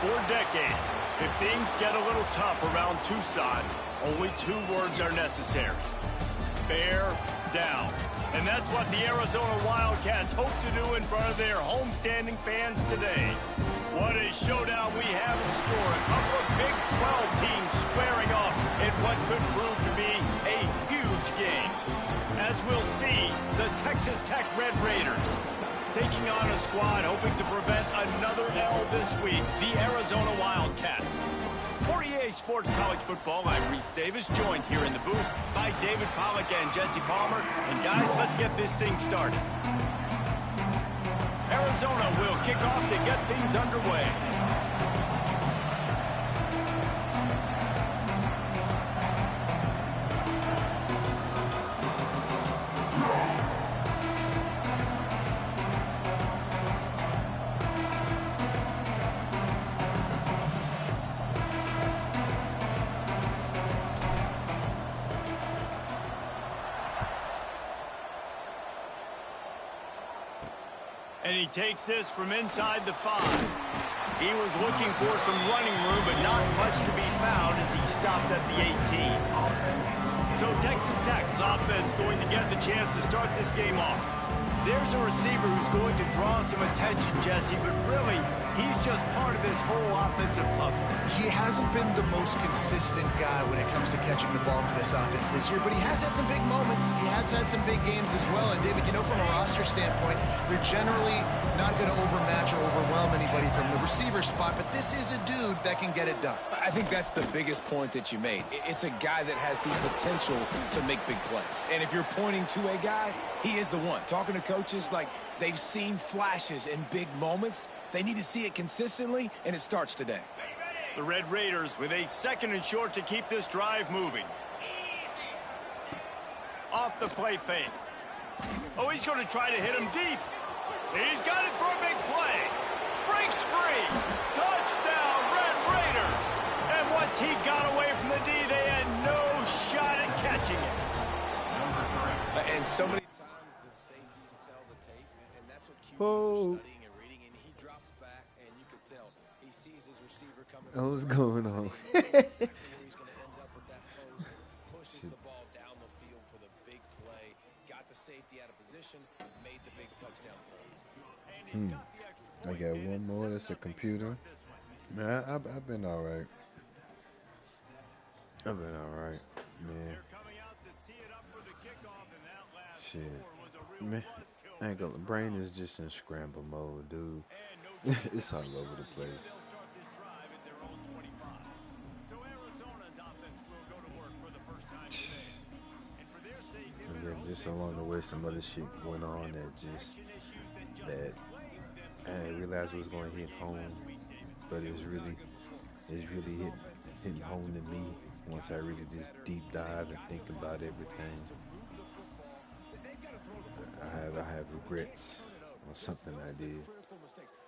For decades, if things get a little tough around Tucson, only two words are necessary. Bear down. And that's what the Arizona Wildcats hope to do in front of their homestanding fans today. What a showdown we have in store. A couple of Big 12 teams squaring off in what could prove to be a huge game. As we'll see, the Texas Tech Red Raiders taking on a squad hoping to prevent another L this week, the Arizona Wildcats. For EA Sports College Football, I'm Reese Davis, joined here in the booth by David Pollack and Jesse Palmer. And guys, let's get this thing started. Arizona will kick off to get things underway. And he takes this from inside the 5. He was looking for some running room, but not much to be found as he stopped at the 18. So Texas Tech's offense going to get the chance to start this game off. There's a receiver who's going to draw some attention, Jesse, but really, he's just part of this whole offensive puzzle. He hasn't been the most consistent guy when it comes to catching the ball for this offense this year, but he has had some big moments. He has had some big games as well. And, David, you know, from a roster standpoint, they're generally not going to overmatch or overwhelm anybody from the receiver spot, but this is a dude that can get it done. I think that's the biggest point that you made. It's a guy that has the potential to make big plays. And if you're pointing to a guy, he is the one. Talking to coaches, like, they've seen flashes and big moments. They need to see it consistently, and it starts today. The Red Raiders with a 2nd and short to keep this drive moving. Off the play fake. Oh, he's going to try to hit him deep. He's got it for a big play. Breaks free. Touchdown, Red Raiders. And once he got away from the D, they had no shot at catching it. And so many times the safeties tell the tape, and that's what QBs are studying and reading, and he drops back, and you could tell he sees his receiver coming. What's going on? Exactly where he's going to end up with that post. Pushes the ball down the field for the big play. Got the safety out of position, made the big touchdown throw. I got one more. That's a computer. Man, I've been all right. I've been all right, man. Shit, man. I ain't gonna. Brain is just in scramble mode, dude. It's all over the place. And then just along the way, some other shit went on that I didn't realize it was going to hit home, but it's really hitting home to me once I really just deep dive and think about everything. I have regrets on something I did.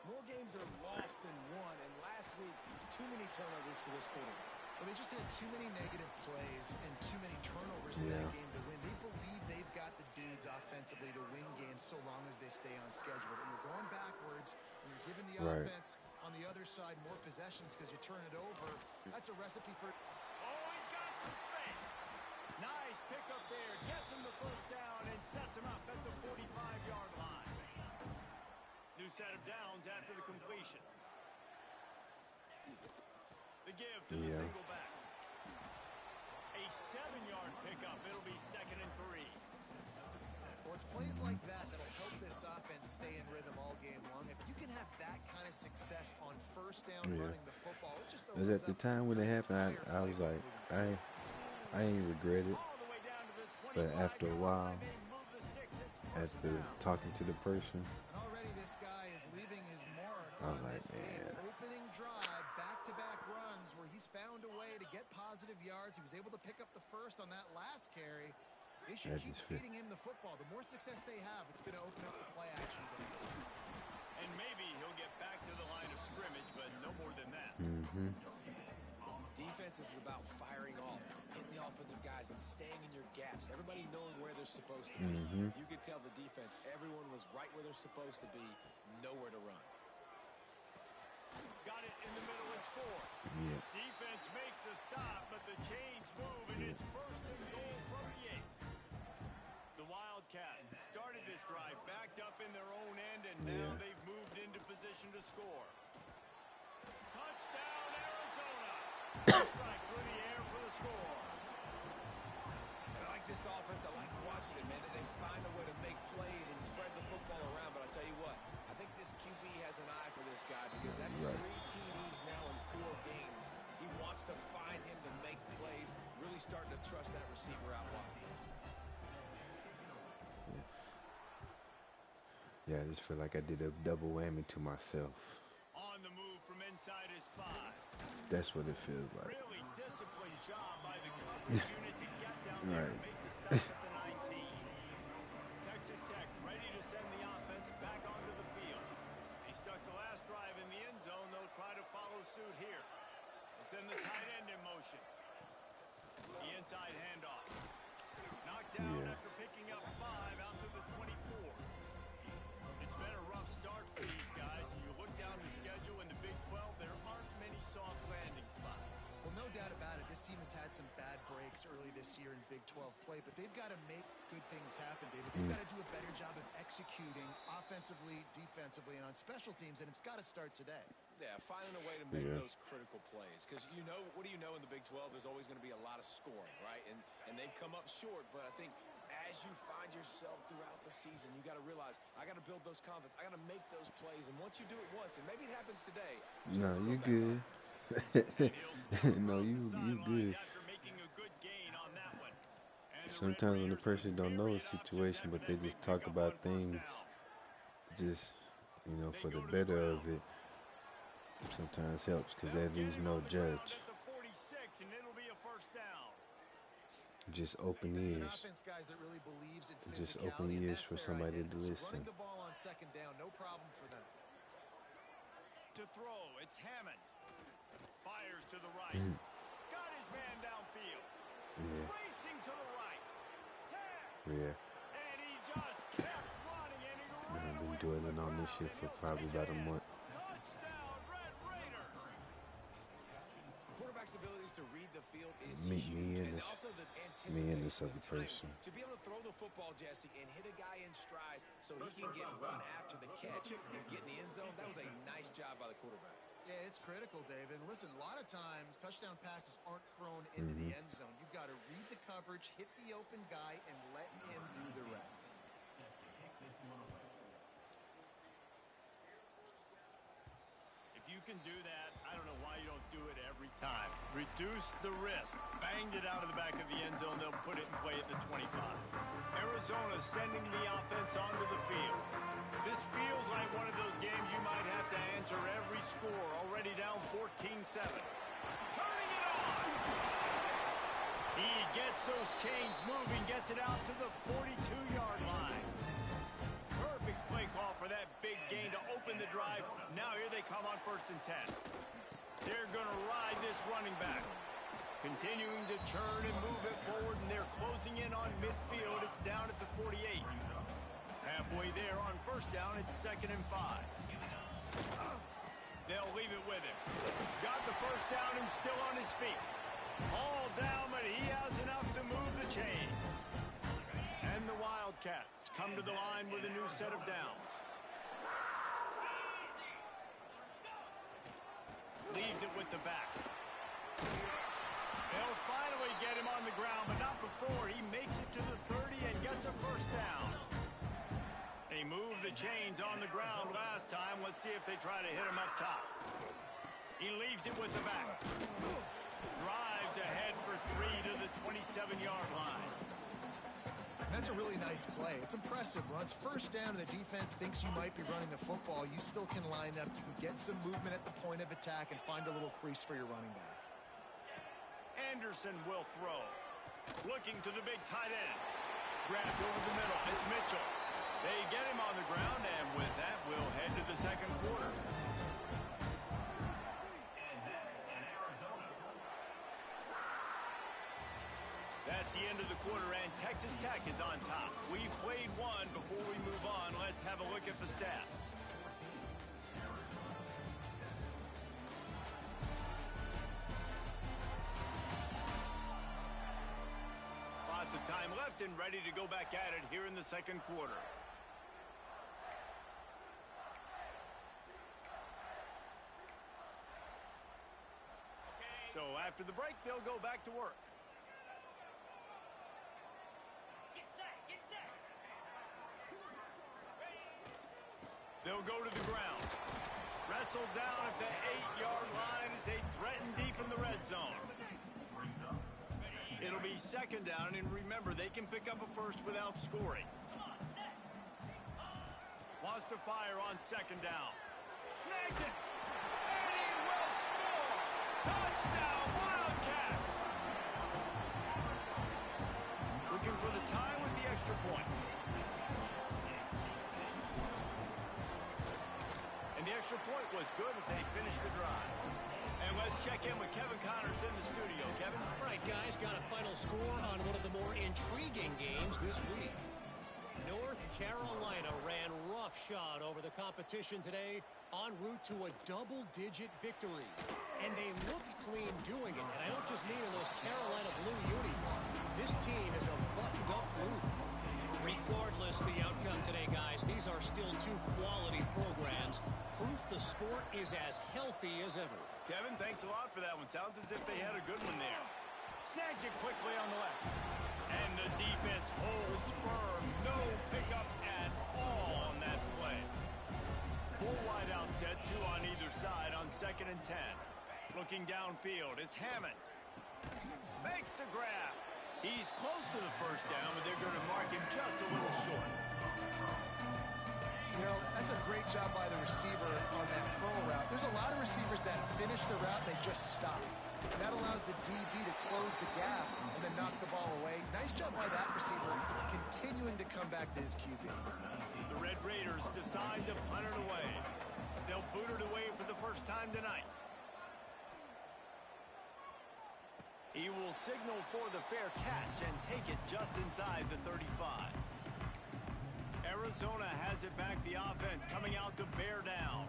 More games are lost than won, and last week, too many turnovers for this quarterback. Well, they just had too many negative plays and too many turnovers in that game to win. They believe they've got the dudes offensively to win games so long as they stay on schedule. But when you're going backwards, when you're giving the offense on the other side more possessions because you turn it over, that's a recipe for... Oh, he's got some space. Nice pickup there. Gets him the first down and sets him up at the 45-yard line. New set of downs after the completion. The give to the single back. A 7-yard pickup. It'll be 2nd and 3. Well, it's plays like that that'll help this offense stay in rhythm all game long. If you can have that kind of success on first down running the football, it just opens at the time when it happened, I was like, I ain't regret it. But after a while, after talking to the person, already this guy is leaving his mark. I was like, man. Opening drive, back-to-back runs where he's found a way to get positive yards. He was able to pick up the first on that last carry. They should keep feeding him the football. The more success they have, it's going to open up the play action game. And maybe he'll get back to the line of scrimmage, but no more than that. Defense is about firing off, hitting the offensive guys, and staying in your gaps. Everybody knowing where they're supposed to be. You could tell the defense, everyone was right where they're supposed to be, nowhere to run. Got it in the middle, it's 4. Yeah. Defense makes a stop, but the chains move, and it's 1st and goal from the 8. The Wildcats started this drive backed up in their own end, and now they've moved into position to score. Touchdown, Arizona. Strike through the air for the score. And I like this offense. I like watching it, man. They find a way to make plays and spread the football around. But I tell you what, I think this QB has an eye for this guy because that's 3 TDs now in 4 games. He wants to find him to make plays, really starting to trust that receiver out wide. Yeah, I just feel like I did a double whammy to myself. On the move from inside his 5. That's what it feels like. Really disciplined job by the coverage unit to get down there and make the stop at the 19. Texas Tech ready to send the offense back onto the field. They stuck the last drive in the end zone. They'll try to follow suit here. They send the tight end in motion. The inside handoff. Knocked down after picking up 5 out to the 24. It's been a rough start for these guys. You look down the schedule in the Big 12, there aren't many soft landing spots. Well, no doubt about it. This team has had some bad breaks early this year in Big 12 play, but they've got to make good things happen, David. They've got to do a better job of executing offensively, defensively, and on special teams, and it's got to start today. Yeah, finding a way to make those critical plays. Because you know, what do you know in the Big 12? There's always going to be a lot of scoring, right? And they've come up short, but I think as you find yourself throughout the season, you got to realize, I got to build those confidence. I got to make those plays. And once you do it once, and maybe it happens today. No, you good. No, you good. Sometimes when the person don't know a situation, but they just talk about things just, you know, for the better of it, sometimes helps because at least no judge. Just open ears. Just open ears for somebody to listen. The ball on 2nd down, no problem for them. To throw, it's Hammond. Fires to the right. Got his man downfield. Racing to the right. And he just kept running, and he ran I've been dwelling on this shit for probably about a month. Touchdown, Red Raiders. Quarterback's abilities to read the field is Me huge. and Also the this other person. To be able to throw the football, Jesse, and hit a guy in stride so he can get run after the catch and get in the end zone, that was a nice job by the quarterback. Yeah, it's critical, David. And listen, a lot of times touchdown passes aren't thrown into the end zone. You've got to read the coverage, hit the open guy, and let him do the rest. If you can do that, I don't know why you don't do it every time. Reduce the risk. Banged it out of the back of the end zone. They'll put it in play at the 25. Arizona sending the offense onto the field. This feels like one of those games you might have to answer every score. Already down 14-7. Turning it on! He gets those chains moving, gets it out to the 42-yard line. Perfect play call for that big gain to open the drive. Now here they come on 1st and 10. They're going to ride this running back. Continuing to churn and move it forward, and they're closing in on midfield. It's down at the 48. Halfway there on 1st down, it's 2nd and 5. They'll leave it with him. Got the 1st down and still on his feet. All down, but he has enough to move the chains. And the Wildcats come to the line with a new set of downs. Leaves it with the back. They'll finally get him on the ground, but not before he makes it to the 30 and gets a 1st down. They moved the chains on the ground last time. Let's see if they try to hit him up top. He leaves it with the back. Drives ahead for 3 to the 27-yard line. That's a really nice play. It's impressive. Once 1st down and the defense thinks you might be running the football, you still can line up. You can get some movement at the point of attack and find a little crease for your running back. Anderson will throw. Looking to the big tight end. Grabbed over the middle. It's Mitchell. They get him on the ground, and with that, we'll head to the 2nd quarter. That's the end of the quarter, and Texas Tech is on top. We've played one. Before we move on, let's have a look at the stats. minutes of time left and ready to go back at it here in the second quarter. So after the break, they'll go back to work. Get set, get set. They'll go to the ground. Wrestled down at the 8-yard line as they threaten deep in the red zone. It'll be second down, and remember, they can pick up a first without scoring. Wants to fire on second down. Snags it. And he will score. Touchdown, Wildcats. Looking for the tie with the extra point. And the extra point was good as they finished the drive. And let's check in with Kevin Connors in the studio. Kevin? All right, guys, got a final score on one of the more intriguing games this week. North Carolina ran roughshod over the competition today en route to a double-digit victory. And they looked clean doing it. And I don't just mean in those Carolina blue unis. This team is a buttoned-up group. Regardless the outcome today, guys, these are still two quality programs. Proof the sport is as healthy as ever. Kevin, thanks a lot for that one. Sounds as if they had a good one there. Snags it quickly on the left. And the defense holds firm. No pickup at all on that play. Full wide out set, two on either side on 2nd and 10. Looking downfield is Hammond. Makes the grab. He's close to the first down, but they're going to mark him just a little short. You know, that's a great job by the receiver on that curl route. There's a lot of receivers that finish the route and they just stop. And that allows the DB to close the gap and then knock the ball away. Nice job by that receiver, continuing to come back to his QB. The Red Raiders decide to punt it away. They'll boot it away for the first time tonight. He will signal for the fair catch and take it just inside the 35. Arizona has it back, the offense coming out to bear down.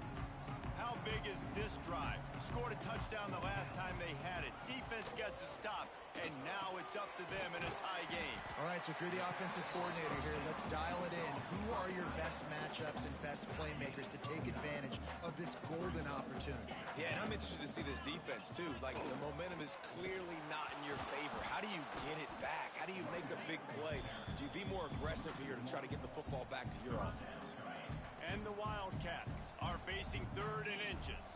How big is this drive? Scored a touchdown the last time they had it. Defense gets a stop, and now it's up to them in a tie game. All right, so if you're the offensive coordinator here, let's dial it in. Who are your best matchups and best playmakers to take advantage of this golden opportunity? Yeah, and I'm interested to see this defense, too. Like, the momentum is clearly not in your favor. How do you get it back? How do you make a big play? Do you be more aggressive here to try to get the football back to your offense? And the Wildcats are facing 3rd and inches.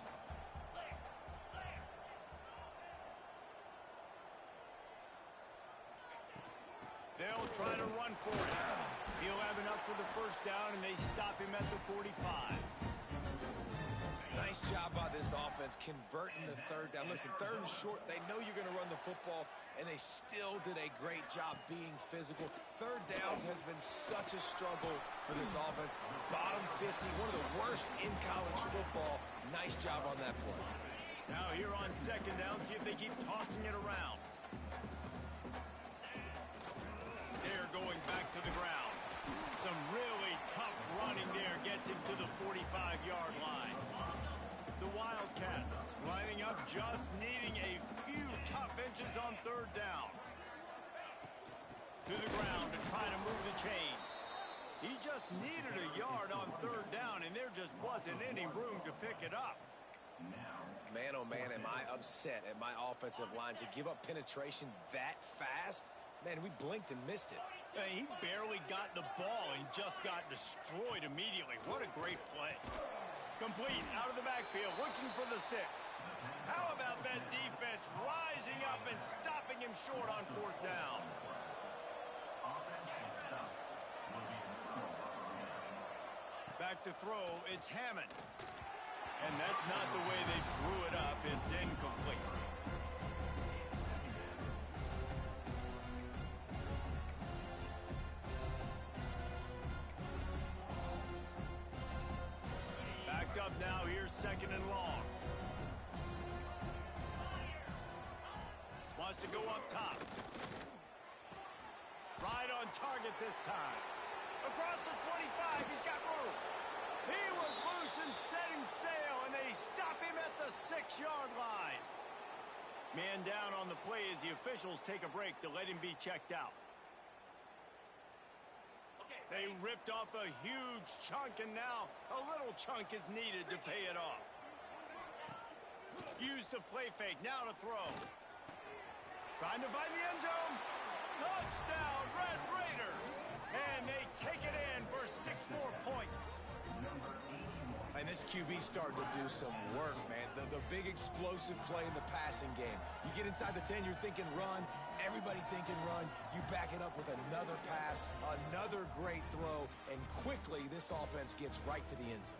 They'll try to run for it. He'll have enough for the first down, and they stop him at the 45. Nice job by this offense converting the 3rd down. Listen, 3rd and short, they know you're going to run the football, and they still did a great job being physical. 3rd downs has been such a struggle for this offense. Bottom 50, one of the worst in college football. Nice job on that play. Now here on 2nd down, see if they keep tossing it around. They're going back to the ground. Some really tough running there gets him to the 45-yard line. The Wildcats lining up, just needing a few tough inches on 3rd down. To the ground to try to move the chains. He just needed a yard on 3rd down, and there just wasn't any room to pick it up. Man, oh man, am I upset at my offensive line to give up penetration that fast? Man, we blinked and missed it. He barely got the ball and just got destroyed immediately. What a great play. Complete out of the backfield, looking for the sticks. How about that defense rising up and stopping him short on 4th down? Back to throw, it's Hammond. And that's not the way they drew it up. It's incomplete. Backed up now, here's 2nd and long. Wants to go up top. Right on target this time. Across the 25, he's got room. He was loose and setting sail, and they stop him at the 6-yard line. Man down on the play as the officials take a break to let him be checked out. They ripped off a huge chunk, and now a little chunk is needed to pay it off. Use the play fake, now to throw. Trying to find the end zone. Touchdown, Red Raiders! And they take it in for 6 more points. And this QB started to do some work, man. The big explosive play in the passing game. You get inside the 10, you're thinking run. Everybody thinking run. You back it up with another pass, another great throw, and quickly this offense gets right to the end zone.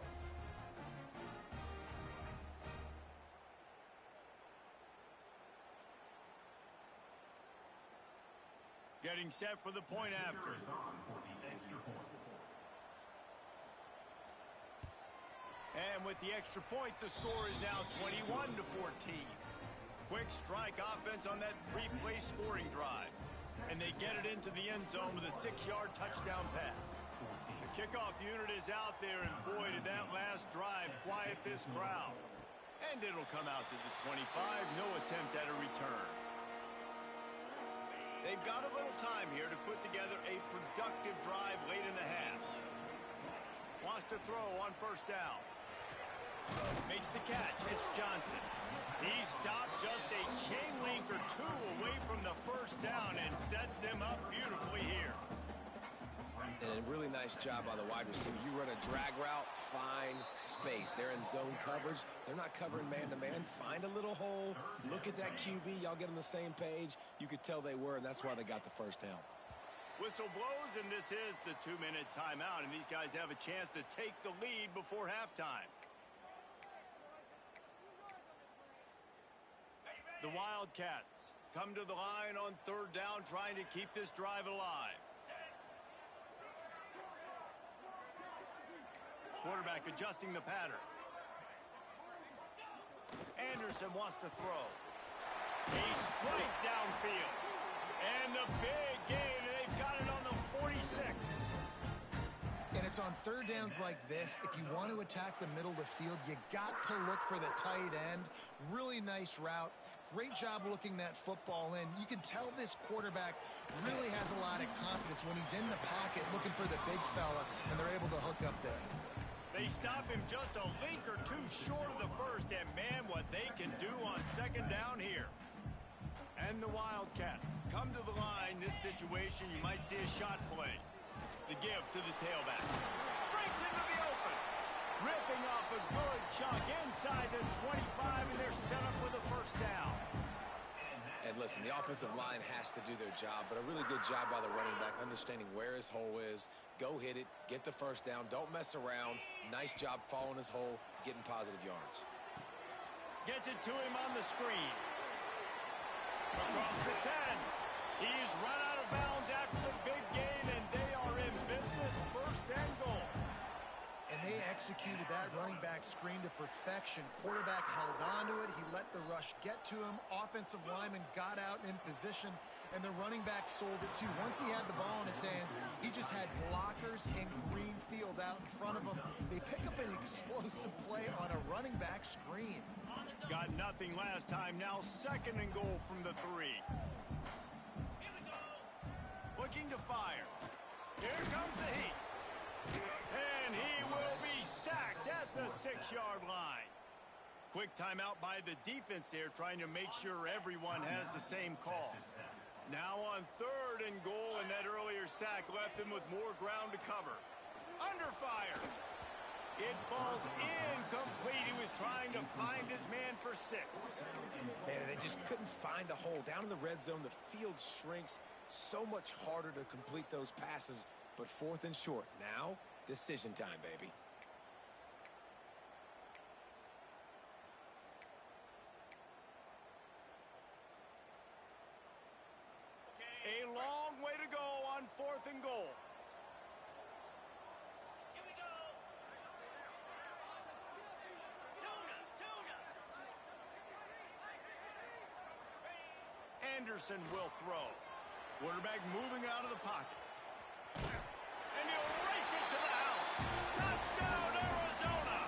Getting set for the point after. And with the extra point, the score is now 21-14. Quick strike offense on that 3-play scoring drive. And they get it into the end zone with a 6-yard touchdown pass. The kickoff unit is out there, and boy, did that last drive quiet this crowd. And it'll come out to the 25, no attempt at a return. They've got a little time here to put together a productive drive late in the half. Wants to throw on first down. Makes the catch. It's Johnson. He stopped just a chain link or 2 away from the first down and sets them up beautifully here. And a really nice job by the wide receiver. You run a drag route, find space. They're in zone coverage. They're not covering man-to-man. Find a little hole. Look at that QB. Y'all get on the same page. You could tell they were, and that's why they got the first down. Whistle blows, and this is the 2-minute timeout, and these guys have a chance to take the lead before halftime. The Wildcats come to the line on third down, trying to keep this drive alive. Quarterback adjusting the pattern. Anderson wants to throw. A strike downfield. And the big gain, and they've got it on the 46. And it's on third downs like this. If you want to attack the middle of the field, you got to look for the tight end. Really nice route. Great job looking that football in. You can tell this quarterback really has a lot of confidence when he's in the pocket looking for the big fella, and they're able to hook up there. They stop him just a link or 2 short of the first, and man, what they can do on second down here. And the Wildcats come to the line. This situation, you might see a shot play. The give to the tailback. Breaks into the open. Ripping off a good chunk inside the 25, and they're set up with a first down. And listen, the offensive line has to do their job, but a really good job by the running back, understanding where his hole is. Go hit it, get the first down, don't mess around. Nice job following his hole, getting positive yards. Gets it to him on the screen. Across the 10. He's run out of bounds after the big gain, and they are in business, first and goal. And they executed that running back screen to perfection. Quarterback held on to it. He let the rush get to him. Offensive lineman got out in position, and the running back sold it too. Once he had the ball in his hands, he just had blockers and green field out in front of him. They pick up an explosive play on a running back screen. Got nothing last time. Now second and goal from the 3. Looking to fire. Here comes the heat. And he will be sacked at the 6-yard line. Quick timeout by the defense there, trying to make sure everyone has the same call. Now on third and goal, and that earlier sack left him with more ground to cover. Under fire. It falls incomplete. He was trying to find his man for 6. Man, they just couldn't find a hole. Down in the red zone, the field shrinks. So much harder to complete those passes. But 4th and short. Now, decision time, baby. A long way to go on 4th and goal. Here we go. Tuna. Anderson will throw. Quarterback moving out of the pocket. And he'll race it to the house. Touchdown, Arizona!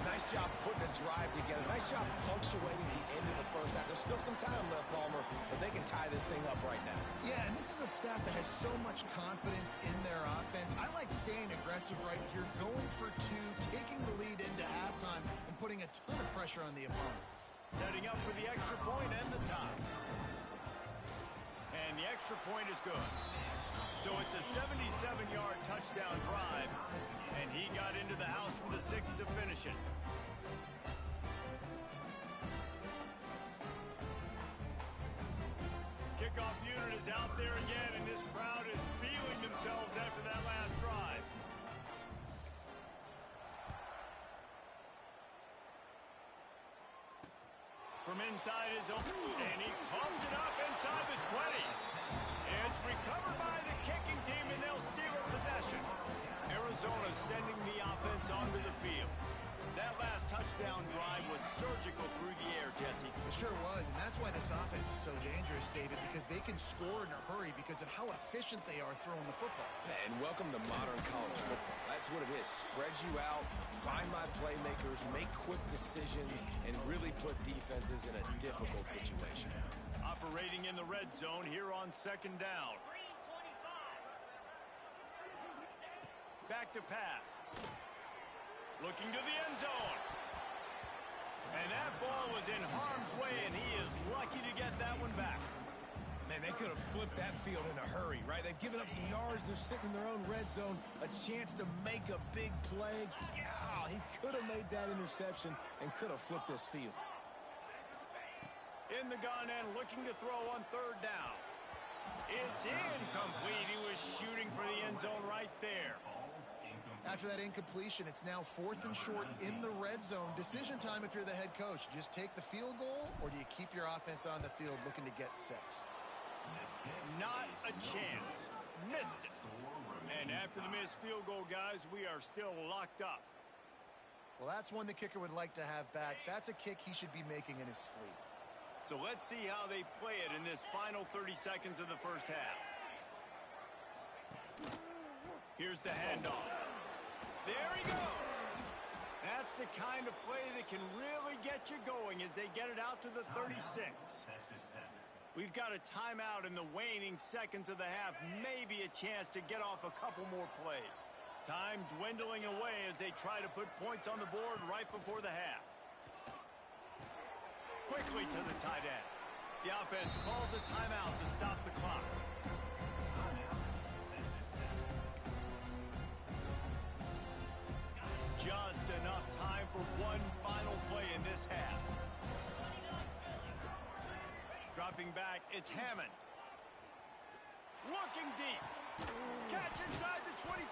Nice job putting a drive together. Nice job punctuating the end of the first half. There's still some time left, Palmer, but they can tie this this thing up right now. Yeah, and this is a staff that has so much confidence in their offense. I like staying aggressive right here, going for two, taking the lead into halftime, and putting a ton of pressure on the opponent. Setting up for the extra point and the tie. And the extra point is good. So it's a 77-yard touchdown drive, and he got into the house from the 6 to finish it. Kickoff unit is out there again, and this crowd is feeling themselves after that last drive. From inside his own, and he pumps it up inside the 20. It's recovered by the kicking team, and they'll steal a possession. Arizona sending the offense onto the field. That last touchdown drive was surgical through the air, Jesse. It sure was, and that's why this offense is so dangerous, David, because they can score in a hurry because of how efficient they are throwing the football. And welcome to modern college football. That's what it is. Spread you out, find my playmakers, make quick decisions, and really put defenses in a difficult situation. Operating in the red zone here on 2nd down. Back to pass. Looking to the end zone. And that ball was in harm's way, and he is lucky to get that one back. Man, they could have flipped that field in a hurry, right? They've given up some yards. They're sitting in their own red zone. A chance to make a big play. Yeah, he could have made that interception and could have flipped this field. In the gun and looking to throw on 3rd down. It's incomplete. He was shooting for the end zone right there. After that incompletion, it's now 4th and short in the red zone. Decision time if you're the head coach. Do you just take the field goal, or do you keep your offense on the field looking to get 6? Not a chance. Missed it. And after the missed field goal, guys, we are still locked up. Well, that's one the kicker would like to have back. That's a kick he should be making in his sleep. So let's see how they play it in this final 30 seconds of the first half. Here's the handoff. There he goes. That's the kind of play that can really get you going as they get it out to the 36. We've got a timeout in the waning seconds of the half. Maybe a chance to get off a couple more plays. Time dwindling away as they try to put points on the board right before the half. Quickly to the tight end. The offense calls a timeout to stop the clock. Just enough time for one final play in this half. Dropping back, it's Hammond. Looking deep. Catch inside the 25.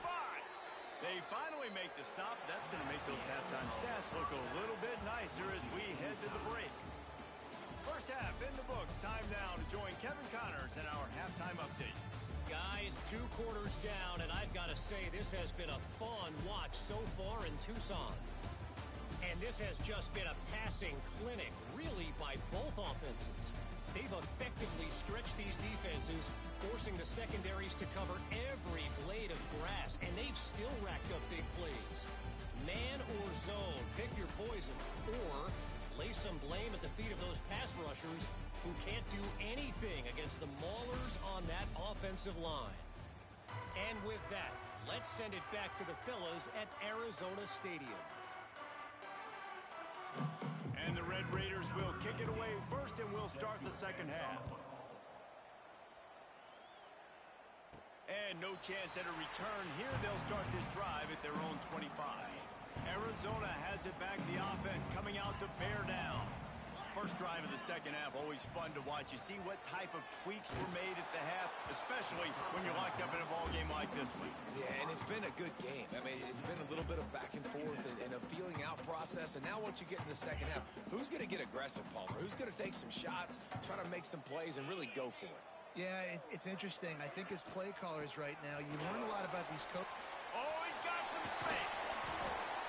They finally make the stop. That's going to make those halftime stats look a little bit nicer as we head to the break. First half in the books. Time now to join Kevin Connors in our halftime update. Guys, 2 quarters down, and I've got to say this has been a fun watch so far in Tucson. And this has just been a passing clinic, really, by both offenses. They've effectively stretched these defenses, forcing the secondaries to cover every blade of grass, and they've still racked up big plays. Man or zone, pick your poison, or lay some blame at the feet of those pass rushers who can't do anything against the maulers on that offensive line. And with that, let's send it back to the fellas at Arizona Stadium. And the Red Raiders will kick it away first, and we'll start the second half. And no chance at a return here. They'll start this drive at their own 25. Arizona has it back. The offense coming out to bear down. First drive of the second half, always fun to watch. You see what type of tweaks were made at the half, especially when you're locked up in a ball game like this one. Yeah, and it's been a good game. I mean, it's been a little bit of back and forth and a feeling out process. And now once you get in the second half, who's going to get aggressive, Palmer? Who's going to take some shots, try to make some plays, and really go for it? Yeah, it's interesting. I think as play callers right now, you learn a lot about these coaches. Oh, he's got some space.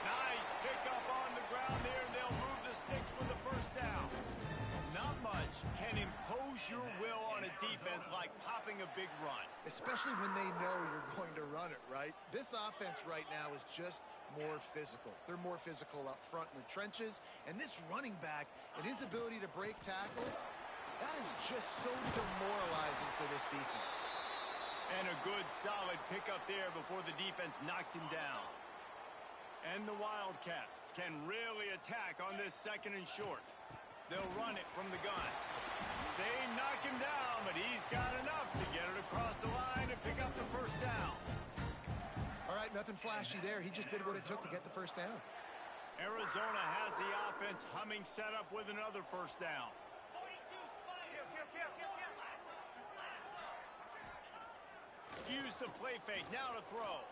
Nice pickup on the ground there, and they'll move the sticks with the first down. Not much can impose your will on a defense like popping a big run. Especially when they know you're going to run it, right? This offense right now is just more physical. They're more physical up front in the trenches. And this running back and his ability to break tackles, That is just so demoralizing for this defense. And a good, solid pickup there before the defense knocks him down. And the Wildcats can really attack on this 2nd and short. They'll run it from the gun. They knock him down, but he's got enough to get it across the line and pick up the first down. All right, nothing flashy there. He just did what it took to get the first down. Arizona has the offense humming, set up with another first down. Use the play fake, now to throw.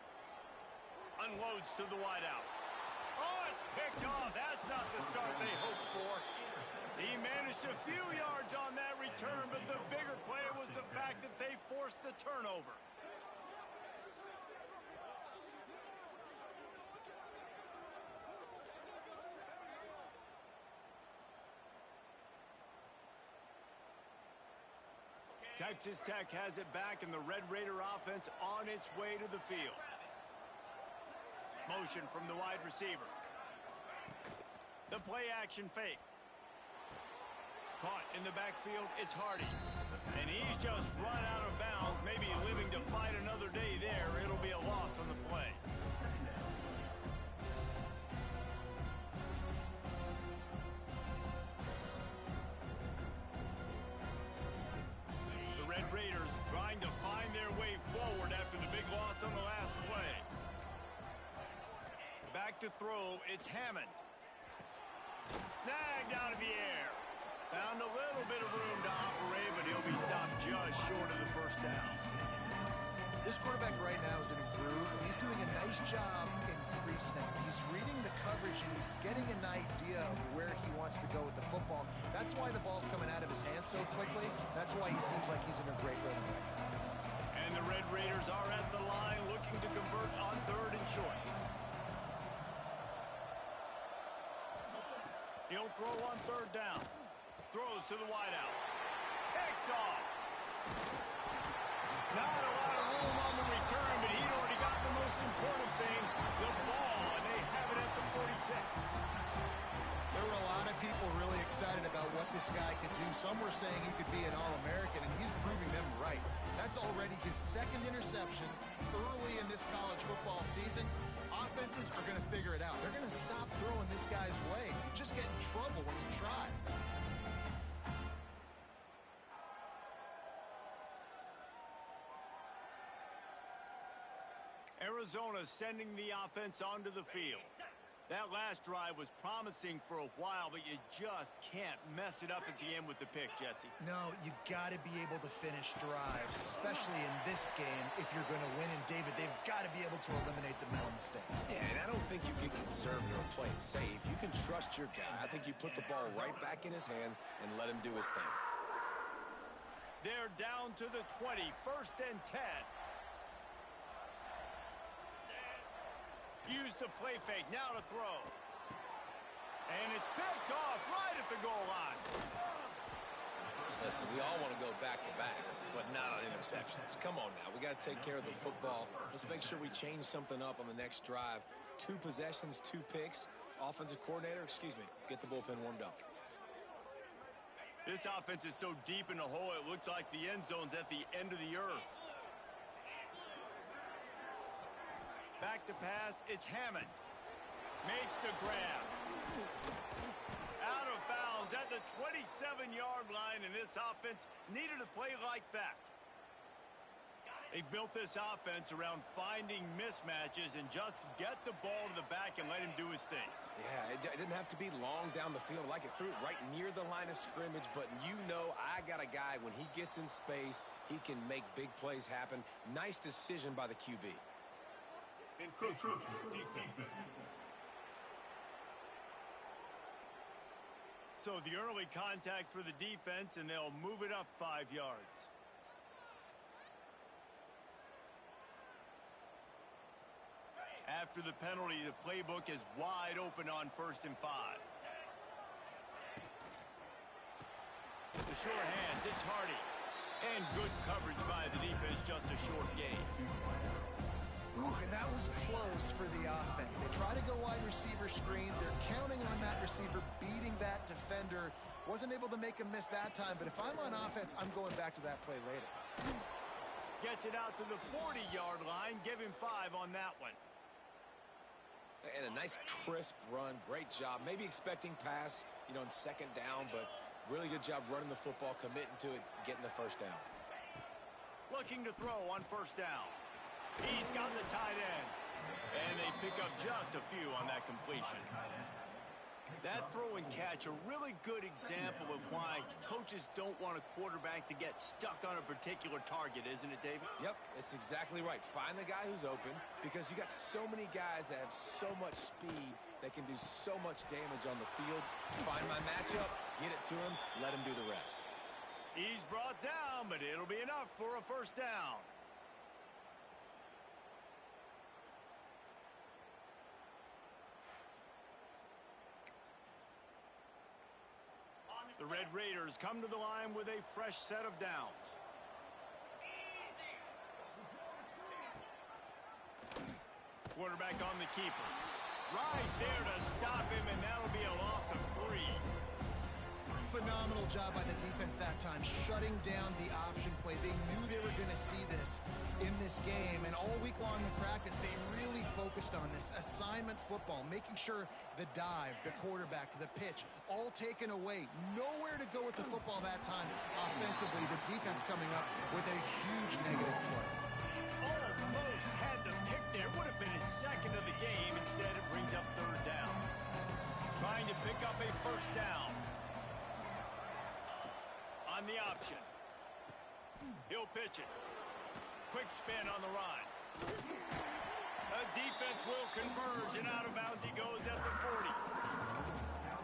Unloads to the wideout. Oh, it's picked off. That's not the start they hoped for. He managed a few yards on that return, but the bigger play was the fact that they forced the turnover. Texas Tech has it back, and the Red Raider offense on its way to the field. Motion from the wide receiver. The play action fake. Caught in the backfield, it's Hardy. And he's just run out of bounds, maybe living to fight another day there. It'll be a loss on the play. The Red Raiders trying to find their way forward after the big loss on the last play. Back to throw, it's Hammond. Snagged out of the air. Found a little bit of room to operate, but he'll be stopped just short of the first down. This quarterback right now is in a groove, and he's doing a nice job in pre-snap. He's reading the coverage, and he's getting an idea of where he wants to go with the football. That's why the ball's coming out of his hands so quickly. That's why he seems like he's in a great rhythm right now. And the Red Raiders are at the line looking to convert on 3rd and short. He'll throw on 3rd down. Throws to the wideout. Picked off. Not a lot of room on the return, but he'd already got the most important thing, the ball, and they have it at the 46. There were a lot of people really excited about what this guy could do. Some were saying he could be an All-American, and he's proving them right. That's already his 2nd interception early in this college football season. Offenses are going to figure it out. They're going to stop throwing this guy's way. You just get in trouble when you try. Arizona sending the offense onto the field. That last drive was promising for a while, but you just can't mess it up at the end with the pick, Jesse. No, you got to be able to finish drives, especially in this game if you're going to win. And, David, they've got to be able to eliminate the mental mistakes. Yeah, and I don't think you get conservative or play it safe. You can trust your guy. I think you put the ball right back in his hands and let him do his thing. They're down to the 20, 1st and 10. Use the play fake, now to throw. And it's picked off right at the goal line. Listen, we all want to go back-to-back, but not on interceptions. Come on now, we got to take care of the football. Let's make sure we change something up on the next drive. 2 possessions, 2 picks. Offensive coordinator, get the bullpen warmed up. This offense is so deep in the hole, it looks like the end zone's at the end of the earth. Back to pass, it's Hammond. Makes the grab. Out of bounds at the 27-yard line, and this offense needed a play like that. They've built this offense around finding mismatches and just get the ball to the back and let him do his thing. Yeah, it didn't have to be long down the field. Like it threw it right near the line of scrimmage, but you know I got a guy, when he gets in space, he can make big plays happen. Nice decision by the QB. So the early contact for the defense, and they'll move it up 5 yards. After the penalty, the playbook is wide open on 1st and 5. The short hands, it's Hardy. And good coverage by the defense, just a short gain. Ooh, and that was close for the offense. They try to go wide receiver screen. They're counting on that receiver beating that defender, Wasn't able to make him miss that time, but if I'm on offense, I'm going back to that play later. Gets it out to the 40-yard line. Give him 5 on that one. And a nice crisp run. Great job. Maybe expecting pass, you know, in second down, but really good job running the football, committing to it, getting the first down. Looking to throw on first down. He's got the tight end. And they pick up just a few on that completion. That throw and catch, a really good example of why coaches don't want a quarterback to get stuck on a particular target, isn't it, David? Yep, it's exactly right. Find the guy who's open, because you got so many guys that have so much speed that can do so much damage on the field. Find my matchup, get it to him, let him do the rest. He's brought down, but it'll be enough for a first down. The Red Raiders come to the line with a fresh set of downs. Quarterback on the keeper. Right there to stop him, and that'll be a loss of 3. Phenomenal job by the defense that time, shutting down the option play. They knew they were going to see this in this game, and all week long in practice, they really focused on this assignment football, making sure the dive, the quarterback, the pitch, all taken away. Nowhere to go with the football that time offensively. The defense coming up with a huge negative play. Almost had the pick there. Would have been his second of the game. Instead, it brings up third down. Trying to pick up a first down. On the option. He'll pitch it. Quick spin on the run. The defense will converge, and out of bounds he goes at the 40.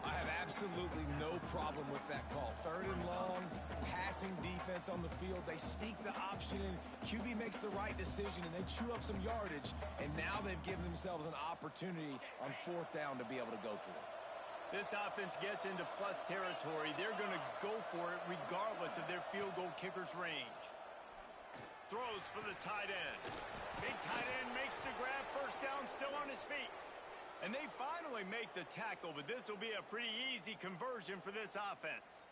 I have absolutely no problem with that call. Third and long, passing defense on the field. They sneak the option in. QB makes the right decision, and they chew up some yardage, and now they've given themselves an opportunity on fourth down to be able to go for it. This offense gets into plus territory. They're going to go for it regardless of their field goal kicker's range. Throws for the tight end. Big tight end makes the grab. First down, still on his feet. And they finally make the tackle, but this will be a pretty easy conversion for this offense.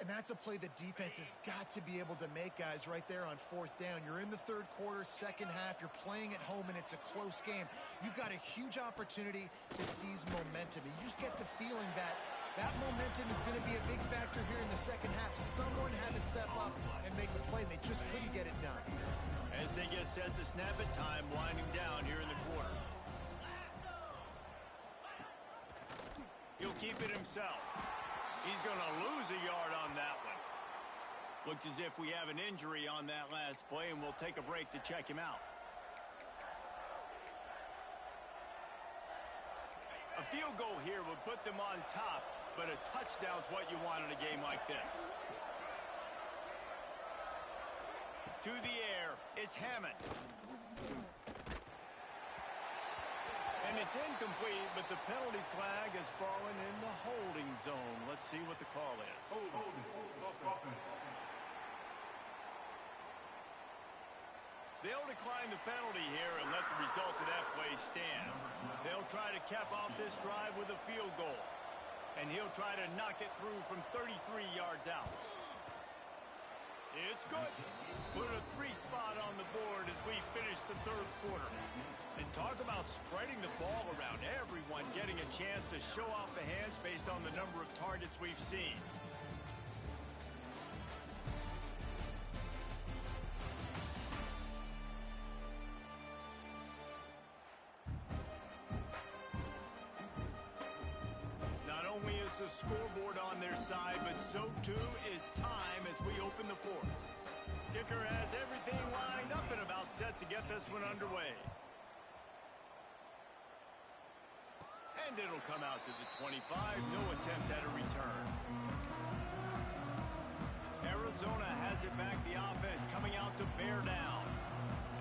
And that's a play the defense has got to be able to make, guys, right there on fourth down. You're in the third quarter, second half. You're playing at home, and it's a close game. You've got a huge opportunity to seize momentum. And you just get the feeling that that momentum is going to be a big factor here in the second half. Someone had to step up and make the play, and they just couldn't get it done. As they get set to snap it, time winding down here in the quarter. He'll keep it himself. He's going to lose a yard on that one. Looks as if we have an injury on that last play, and we'll take a break to check him out. A field goal here would put them on top, but a touchdown's what you want in a game like this. To the air, it's Hammond. And it's incomplete, but the penalty flag has fallen in the holding zone. Let's see what the call is. They'll decline the penalty here and let the result of that play stand. They'll try to cap off this drive with a field goal. And he'll try to knock it through from 33 yards out. It's good. Put a 3 spot on the board as we finish the third quarter. And talk about spreading the ball around. Everyone getting a chance to show off the hands based on the number of targets we've seen. Not only is the scoreboard on their side, but so too is time as we open the fourth. Kicker has everything lined up and about set to get this one underway. And it'll come out to the 25. No attempt at a return. Arizona has it back. The offense coming out to bear down.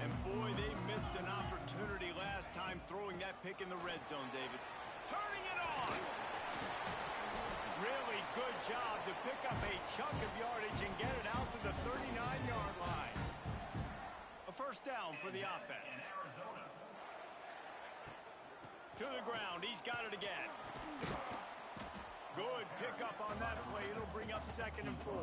And boy, they missed an opportunity last time throwing that pick in the red zone, David. Turning it on! Really good job to pick up a chunk of yardage and get it out to the 39-yard line. A first down for the offense. To the ground. He's got it again. Good pickup on that play. It'll bring up 2nd and 4.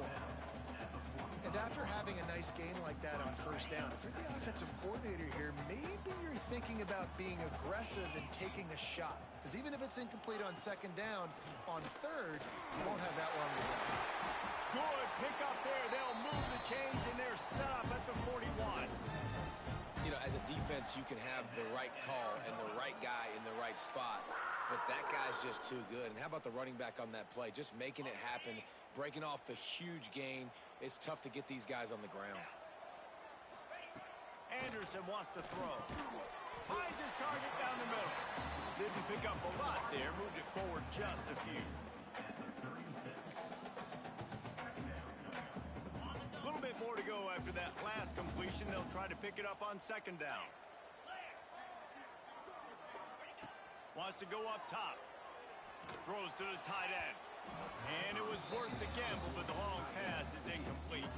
And after having a nice game like that on first down, if you're the offensive coordinator here, maybe you're thinking about being aggressive and taking a shot. Because even if it's incomplete on 2nd down, on 3rd, you won't have that long to go. Good pickup there. They'll move the chains, and they're set up at the 41. You know, as a defense, you can have the right call and the right guy in the right spot, but that guy's just too good. And how about the running back on that play? Just making it happen, breaking off the huge gain. It's tough to get these guys on the ground. Anderson wants to throw. Finds his target down the middle. Didn't pick up a lot there. Moved it forward just a few. A little bit more to go after that last completion. They'll try to pick it up on 2nd down. Wants to go up top. Throws to the tight end. And it was worth the gamble, but the long pass is incomplete.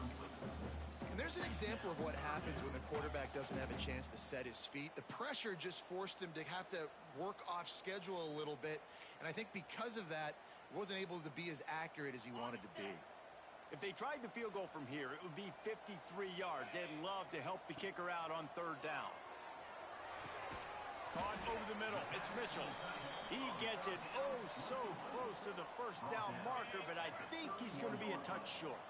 And there's an example of what happens when the quarterback doesn't have a chance to set his feet. The pressure just forced him to have to work off schedule a little bit. And I think because of that, he wasn't able to be as accurate as he wanted to be. If they tried the field goal from here, it would be 53 yards. They'd love to help the kicker out on 3rd down. Caught over the middle. It's Mitchell. He gets it oh so close to the 1st down marker, but I think he's going to be a touch short.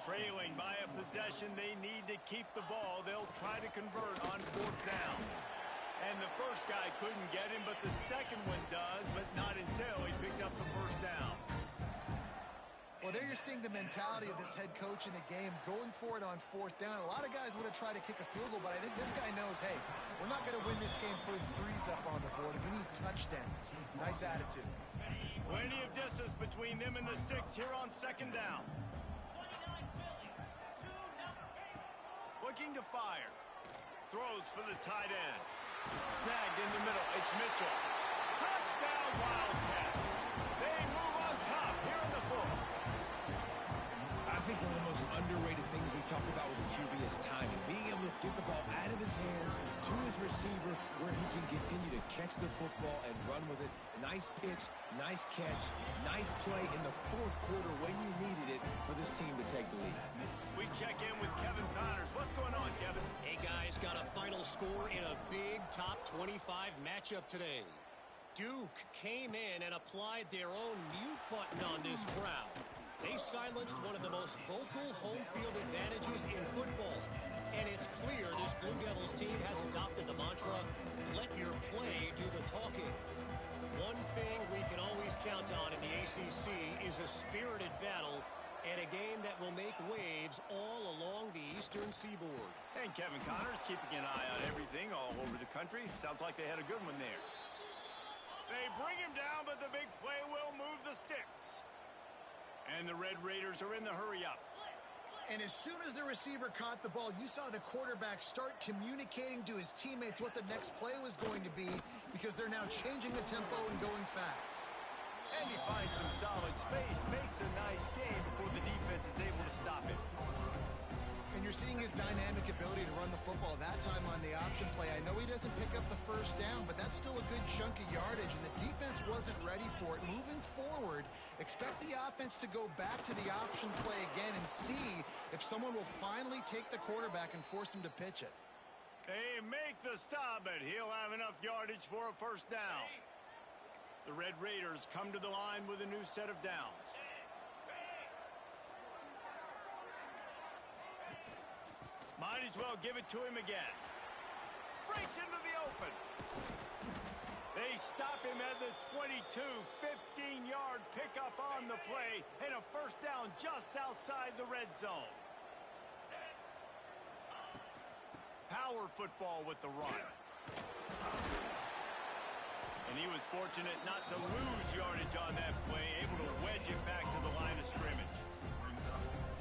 Trailing by a possession, they need to keep the ball. They'll try to convert on 4th down. And the first guy couldn't get him, but the second one does, but not until he picks up the 1st down. Well, there you're seeing the mentality of this head coach in the game, going for it on 4th down. A lot of guys would have tried to kick a field goal, but I think this guy knows, hey, we're not going to win this game putting threes up on the board. We need touchdowns. Nice attitude. Plenty of distance between them and the sticks here on 2nd down. Looking to fire. Throws for the tight end. Snagged in the middle. It's Mitchell. Touchdown Wildcats. They move on top here in the 4th. I think one of the most underrated things we talk about with a QB is timing. Being able to get the ball out of his hands to his receiver where he can continue to catch the football and run with it. Nice pitch, nice catch, nice play in the 4th quarter when you needed it for this team to take the lead. We check in with Kevin Connors. What's going on, Kevin? Hey, guys, got a final score in a big top 25 matchup today. Duke came in and applied their own mute button on this crowd. They silenced one of the most vocal home field advantages in football. And it's clear this Blue Devils team has adopted the mantra, let your play do the talking. One thing we can always count on in the ACC is a spirited battle and a game that will make waves all along the Eastern Seaboard. And Kevin Connors keeping an eye on everything all over the country. Sounds like they had a good one there. They bring him down, but the big play will move the sticks. And the Red Raiders are in the hurry-up. And as soon as the receiver caught the ball, you saw the quarterback start communicating to his teammates what the next play was going to be because they're now changing the tempo and going fast. And he finds some solid space, makes a nice game before the defense is able to stop it. And you're seeing his dynamic ability to run the football that time on the option play. I know he doesn't pick up the 1st down, but that's still a good chunk of yardage, and the defense wasn't ready for it. Moving forward, expect the offense to go back to the option play again and see if someone will finally take the quarterback and force him to pitch it. They make the stop, but he'll have enough yardage for a 1st down. The Red Raiders come to the line with a new set of downs. Might as well give it to him again. Breaks into the open. They stop him at the 22, 15-yard pickup on the play, and a 1st down just outside the red zone. Power football with the run. And he was fortunate not to lose yardage on that play, able to wedge it back to the line of scrimmage.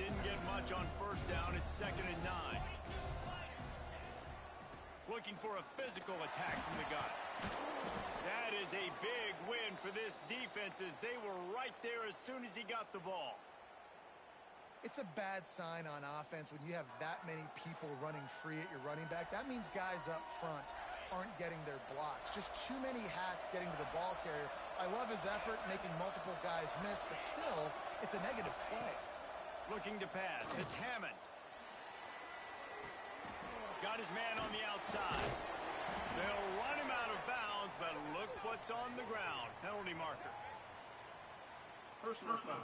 Didn't get much on 1st down. It's 2nd and 9. Looking for a physical attack from the gun. That is a big win for this defense as they were right there as soon as he got the ball. It's a bad sign on offense when you have that many people running free at your running back. That means guys up front aren't getting their blocks. Just too many hats getting to the ball carrier. I love his effort, making multiple guys miss, but still, it's a negative play. Looking to pass. It's Hammond. Got his man on the outside. They'll run him out of bounds, but look what's on the ground. Penalty marker. Personal foul.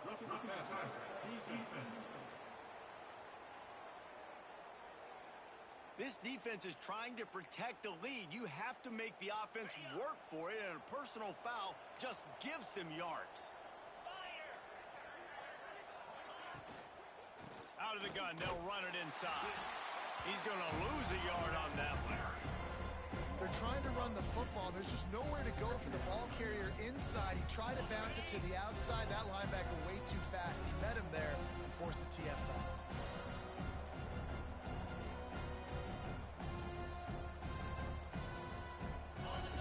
Roughing the passer. Defense. This defense is trying to protect the lead. You have to make the offense work for it, and a personal foul just gives them yards. Out of the gun, they'll run it inside. He's going to lose a yard on that one. They're trying to run the football. There's just nowhere to go for the ball carrier inside. He tried to bounce it to the outside. That linebacker way too fast. He met him there and forced the TFL.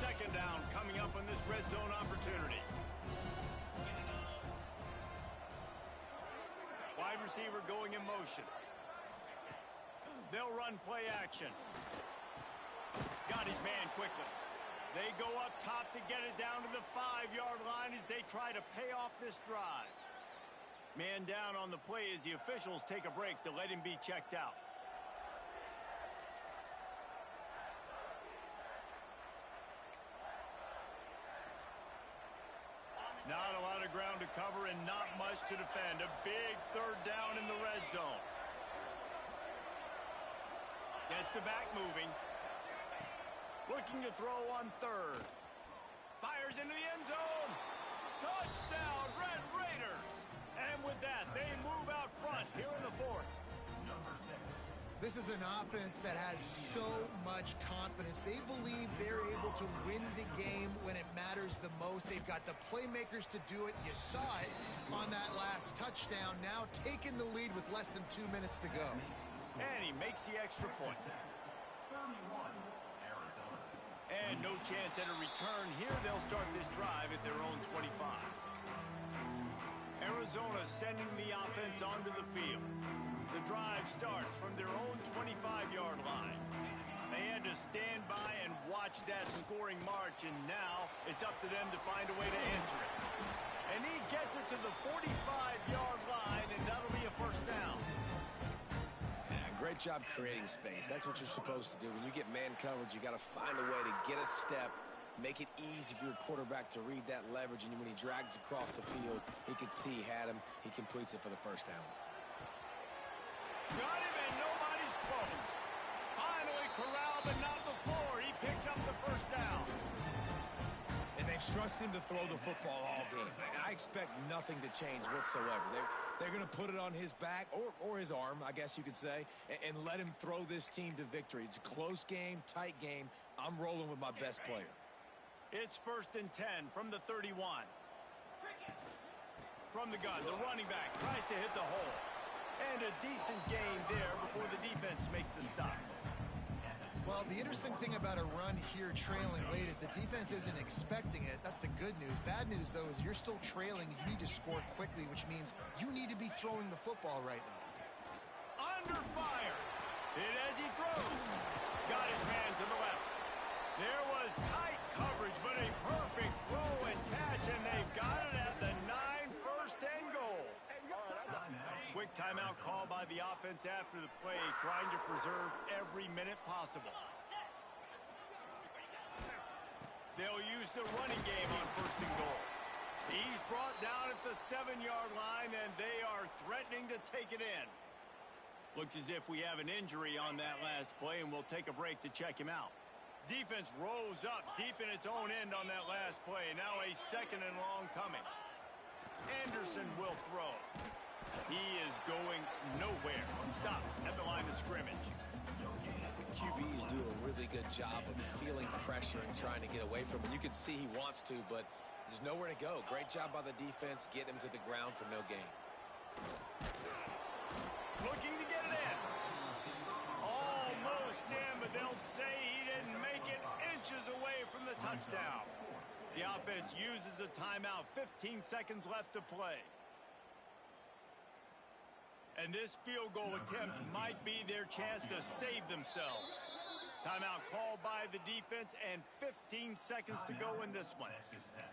Second down coming up on this red zone opportunity. Wide receiver going in motion. They'll run play action. Got his man quickly. They go up top to get it down to the 5-yard line as they try to pay off this drive. Man down on the play as the officials take a break to let him be checked out. Not a lot of ground to cover and not much to defend. A big third down in the red zone. Gets the back moving. Looking to throw on third. Fires into the end zone. Touchdown, Red Raiders. And with that, they move out front here in the fourth. This is an offense that has so much confidence. They believe they're able to win the game when it matters the most. They've got the playmakers to do it. You saw it on that last touchdown. Now taking the lead with less than 2 minutes to go. And he makes the extra point. And no chance at a return here. They'll start this drive at their own 25. Arizona sending the offense onto the field. The drive starts from their own 25-yard line. They had to stand by and watch that scoring march, and now it's up to them to find a way to answer it. And he gets it to the 45-yard line, and that'll be a first down. Great job creating space. That's what you're supposed to do. When you get man coverage, you got to find a way to get a step, make it easy for your quarterback to read that leverage, and when he drags across the field, he can see he had him. He completes it for the first down. Got him, and nobody's close. Finally corralled, but not before. He picks up the first down. And they've trusted him to throw the football all game. I expect nothing to change whatsoever. They're going to put it on his back, or his arm, I guess you could say, and let him throw this team to victory. It's a close game, tight game. I'm rolling with my best player. It's 1st and 10 from the 31. From the gun, the running back tries to hit the hole. And a decent gain there before the defense makes the stop. Well, the interesting thing about a run here trailing late is the defense isn't expecting it. That's the good news. Bad news, though, is you're still trailing. You need to score quickly, which means you need to be throwing the football right now. Under fire. Hit as he throws. Got his man to the left. There was tight coverage, but a perfect throw and catch, and they've got it at the 9, first and goal. Quick timeout call by the offense after the play, trying to preserve every minute possible. They'll use the running game on 1st and goal. He's brought down at the 7-yard line, and they are threatening to take it in. Looks as if we have an injury on that last play, and we'll take a break to check him out. Defense rose up deep in its own end on that last play. Now a 2nd and long coming. Anderson will throw. He is going nowhere. Stop at the line of scrimmage. QBs do a really good job of feeling pressure and trying to get away from it. You can see he wants to, but there's nowhere to go. Great job by the defense, getting him to the ground for no gain. Looking to get it in. Almost in, but they'll say he didn't make it inches away from the touchdown. The offense uses a timeout. 15 seconds left to play. And this field goal attempt might be their chance to save themselves. Timeout called by the defense and 15 seconds to go in this one.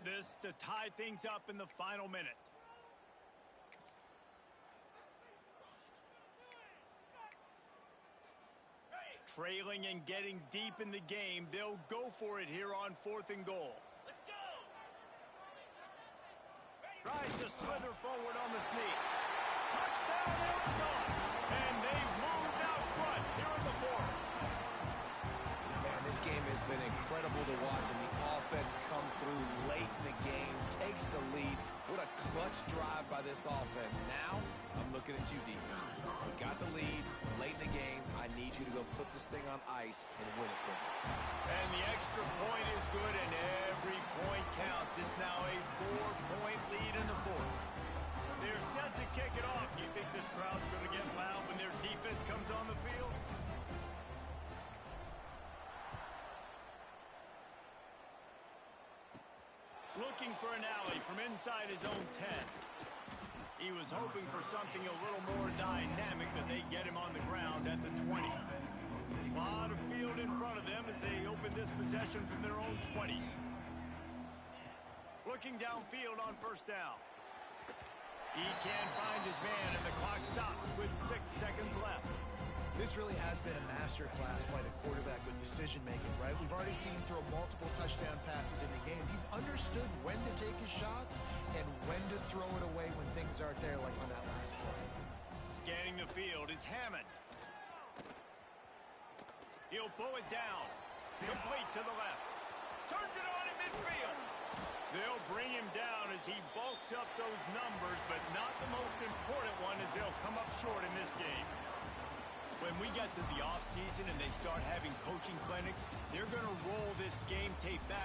This to tie things up in the final minute. Trailing and getting deep in the game, they'll go for it here on 4th and goal. Let's go. Tries to slither forward on the sneak. Touchdown, Arizona! And they've moved out front here in the 4th. Man, this game has been incredible to watch, and the offense comes through late in the game, takes the lead. What a clutch drive by this offense. Now, I'm looking at you, defense. We got the lead late in the game. I need you to go put this thing on ice and win it for me. And the extra point is good, and every point counts. It's now a 4-point lead in the 4th. They're set to kick it off. Do you think this crowd's going to get loud when their defense comes on the field? Looking for an alley from inside his own 10. He was hoping for something a little more dynamic, but they get him on the ground at the 20. A lot of field in front of them as they open this possession from their own 20. Looking downfield on 1st down. He can't find his man, and the clock stops with 6 seconds left. This really has been a masterclass by the quarterback with decision-making, right? We've already seen him throw multiple touchdown passes in the game. He's understood when to take his shots and when to throw it away when things aren't there, like on that last play. Scanning the field, it's Hammond. He'll pull it down. Complete to the left. Turns it on in midfield. They'll bring him down as he bulks up those numbers, but not the most important one as they'll come up short in this game. When we get to the offseason and they start having coaching clinics, they're going to roll this game tape back